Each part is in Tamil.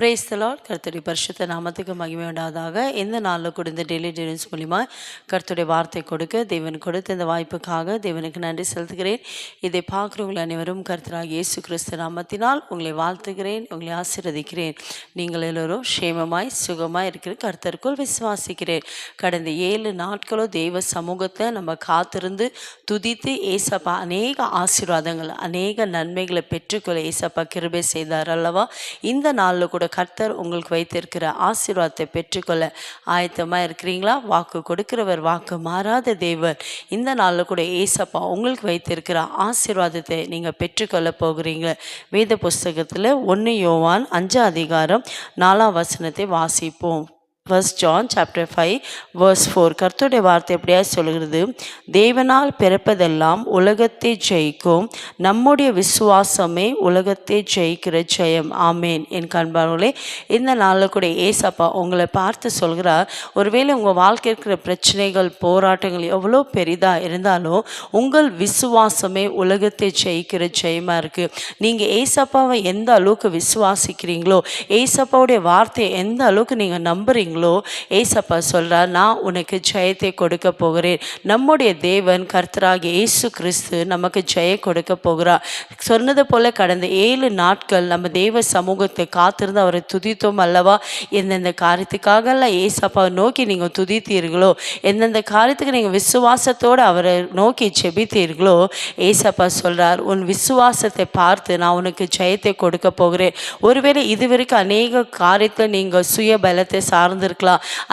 Praise the Lord. கர்த்தருடைய பரிசுத்த நாமத்துக்கு மகிமை உண்டாவதாக. இந்த நாளில் கூட இந்த டெய்லி டெலிவரிஸ் மூலிமா கர்த்தருடைய வார்த்தை கொடுக்க தேவன் கொடுத்த இந்த வாய்ப்புக்காக தேவனுக்கு நன்றி செலுத்துகிறேன். இதை பார்க்குறவங்களை அனைவரும் கர்த்தராகிய இயேசு கிறிஸ்து நாமத்தினால் உங்களை வாழ்த்துகிறேன், உங்களை ஆசீர்வதிக்கிறேன். நீங்கள் எல்லோரும் சேமமாய் சுகமாய் இருக்கிற கர்த்தருக்குள் விசுவாசிக்கிறேன். கடந்த 7 நாட்களோ தெய்வ சமூகத்தை நம்ம காத்திருந்து துதித்து ஏசப்பா அநேக ஆசீர்வாதங்கள் அநேக நன்மைகளை பெற்றுக்கொள்ள ஏசப்பா கிருபை செய்தார் அல்லவா. இந்த நாளில் கூட கர்த்தர் உங்களுக்கு வைத்திருக்கிற ஆசீர்வாதத்தை பெற்றுக்கொள்ள ஆயத்தமாக இருக்கிறீங்களா? வாக்கு கொடுக்கிறவர், வாக்கு மாறாத தேவன். இந்த நாளில் கூட ஏசப்பா உங்களுக்கு வைத்திருக்கிற ஆசீர்வாதத்தை நீங்கள் பெற்றுக்கொள்ள போகிறீங்க. வேத புஸ்தகத்தில் 1 யோவான் 5 அதிகாரம் 4 வசனத்தை வாசிப்போம். 1 John chapter 5 verse 4. கர்த்தருடைய வார்த்தை எப்படியா சொல்கிறது? தேவனால் பிறப்பதெல்லாம் உலகத்தை ஜெயிக்கும், நம்முடைய விசுவாசமே உலகத்தை ஜெயிக்கிற ஜெயம். ஆமேன். என் கண்பார்களே, இந்த நாளில் கூட ஏசப்பா உங்களை பார்த்து சொல்கிறார், ஒருவேளை உங்கள் வாழ்க்கை இருக்கிற பிரச்சனைகள் போராட்டங்கள் எவ்வளோ பெரிதாக இருந்தாலும் உங்கள் விசுவாசமே உலகத்தை ஜெயிக்கிற ஜெயமாக இருக்குது. நீங்கள் ஏசப்பாவை எந்த அளவுக்கு விசுவாசிக்கிறீங்களோ, ஏசப்பாவுடைய வார்த்தையை எந்த அளவுக்கு நீங்கள் நம்புறீங்களோ, ஏசப்பா சொல்றார், நான் உனக்கு ஜெயத்தை கொடுக்க போகிறேன். நம்முடைய தேவன் கர்த்தராகிய இயேசு கிறிஸ்து நமக்கு ஜெய கொடுக்க போகிறார். சொன்னது போல கடந்த 7 நாட்கள் நம்ம தேவ சமூகத்தை காத்திருந்து அவரை துதித்தோம் அல்லவா. எந்தெந்த காரியத்துக்காகலாம் ஏசப்பாவை நோக்கி நீங்கள் துதித்தீர்களோ, எந்தெந்த காரியத்துக்கு நீங்கள் விசுவாசத்தோடு அவரை நோக்கி செபித்தீர்களோ, ஏசப்பா சொல்றார், உன் விசுவாசத்தை பார்த்து நான் உனக்கு ஜெயத்தை கொடுக்க போகிறேன். ஒருவேளை இதுவரைக்கும் அநேக காரியத்தில் நீங்கள் சுய பலத்தை சார்ந்திருக்கலாம்,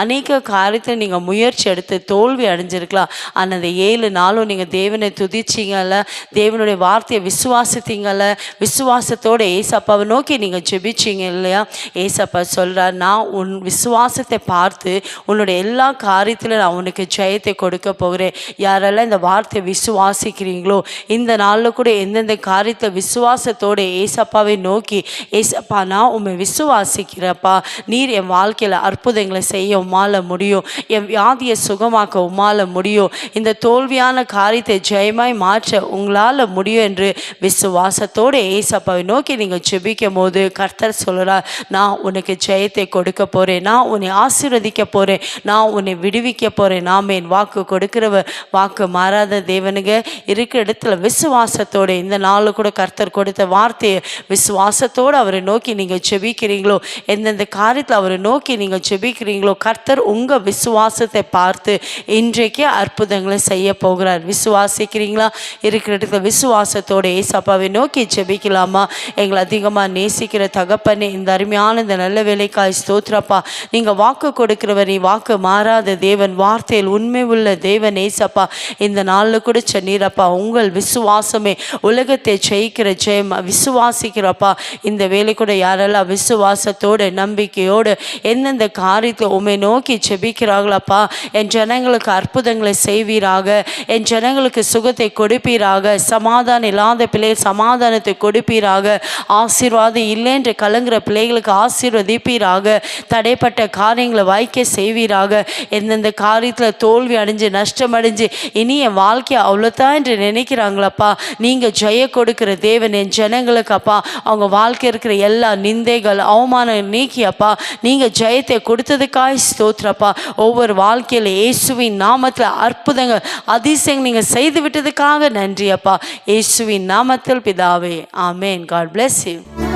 அநேக காரியத்தில் நீங்கள் முயற்சி எடுத்து தோல்வி அடைஞ்சிருக்கலாம். ஆனால் அந்த 7 நாளும் நீங்கள் தேவனை துதிச்சிங்கல்ல, தேவனுடைய வார்த்தையை விசுவாசித்தீங்கல்ல, விசுவாசத்தோடு ஏசப்பாவை நோக்கி நீங்கள் ஜெபிச்சிங்க இல்லையா. ஏசப்பா சொல்கிறார், நான் உன் விசுவாசத்தை பார்த்து உன்னுடைய எல்லா காரியத்திலும் நான் உனக்கு ஜெயத்தை கொடுக்க போகிறேன். யாரெல்லாம் இந்த வார்த்தையை விசுவாசிக்கிறீங்களோ, இந்த நாளில் கூட எந்தெந்த காரியத்தை விசுவாசத்தோடு ஏசப்பாவை நோக்கி, ஏசப்பா நான் உண்மை விசுவாசிக்கிறப்பா, நீர் என் வாழ்க்கையில் அற்புதங்களை செய்ய உம்மால முடியும், என் வியாதியை சுகமாக்க உம்மால முடியும், இந்த தோல்வியான காரியத்தை ஜெயமாய் மாற்ற உங்களால் முடியும் என்று விசுவாசத்தோடு ஏசப்பாவை நோக்கி நீங்கள் ஜெபிக்கும் போது கர்த்தர் சொல்கிறார், நான் உனக்கு ஜெயத்தை கொடுக்க போகிறேன், நான் உன்னை ஆசீர்வதிக்க போகிறேன், நான் உன்னை விடுவிக்க போகிறேன். நாம் என் வாக்கு கொடுக்கிறவர், வாக்கு மாறாத தேவனுங்க. இருக்கிற இடத்துல விசுவாசத்தோடு இந்த நாளில் கூட கர்த்தர் கொடுத்த வார்த்தையை விசுவாசத்தோடு அவரை நோக்கி நீங்கள் ஜெபிக்கிறீங்களோ, எந்தெந்த காரியத்தில் அவரை நோக்கி நீங்கள் ஜெபிக்கிறீங்களோ, கர்த்தர் உங்கள் விசுவாசத்தை பார்த்து இன்றைக்கே அற்புதங்களை செய்ய போகிறார். விசுவாசிக்கிறீங்களா? இருக்கிற இடத்துல விசுவாசத்தோடு ஏசப்பாவை நோக்கி ஜெபிக்கலாமா? எங்களை அதிகமாக நேசிக்கிற தகப்பனே, இந்த அருமையான இந்த நல்ல வேலைக்காய் ஸ்தோத்திரப்பா. நீங்கள் வாக்கு கொடுக்கிறவர், நீ வாக்கு மாறாத தேவன், வார்த்தையில் உண்மை உள்ள தேவன் ஏசப்பா. இந்த நாளில் கூட சொன்னீரப்பா, உங்கள் விசுவாசமே உலகத்தை ஜெயிக்கிற ஜெயம். விசுவாசிக்கிறப்பா, இந்த வேலை கூட யாரெல்லாம் விசுவாசத்தோடு நம்பிக்கையோடு எந்தெந்த காரியத்தை உம்மை நோக்கி ஜெபிக்கிறார்களப்பா, என் ஜனங்களுக்கு அற்புதங்களை செய்வீராக, என் ஜனங்களுக்கு சுகத்தை கொடுப்பீராக, சமாதானம் இல்லாத பிள்ளைகள் சமாதானத்தை கொடுப்பீராக, ஆசீர்வாதம் இல்லை என்று கலங்குற பிள்ளைகளுக்கு ஆசீர்வதிப்பீராக, தடைப்பட்ட காரியங்களை வாய்க்க செய்வீராக. எந்தெந்த காரியத்தில் தோல்வி அடைஞ்சு நஷ்டம் அடைஞ்சு இனி என் வாழ்க்கையை அவ்வளோதான் என்று நினைக்கிறாங்களப்பா, நீங்கள் ஜெய கொடுக்கிற தேவன். என் ஜனங்களுக்கு அப்பா, அவங்க வாழ்க்கை இருக்கிற எல்லா நிந்தைகள் அவமானம் நீக்கியப்பா, நீங்கள் ஜெயத்தை கொடுத்ததுக்காய் ஸ்தோத்திரப்பா. ஒவ்வொரு வாழ்க்கையில் இயேசுவின் நாமத்தில் அற்புதங்கள் அதிசயங்கள் நீங்கள் செய்து விட்டதுக்காக நன்றி அப்பா. இயேசுவின் நாமத்தில் பிதாவே, ஆமேன். God bless you.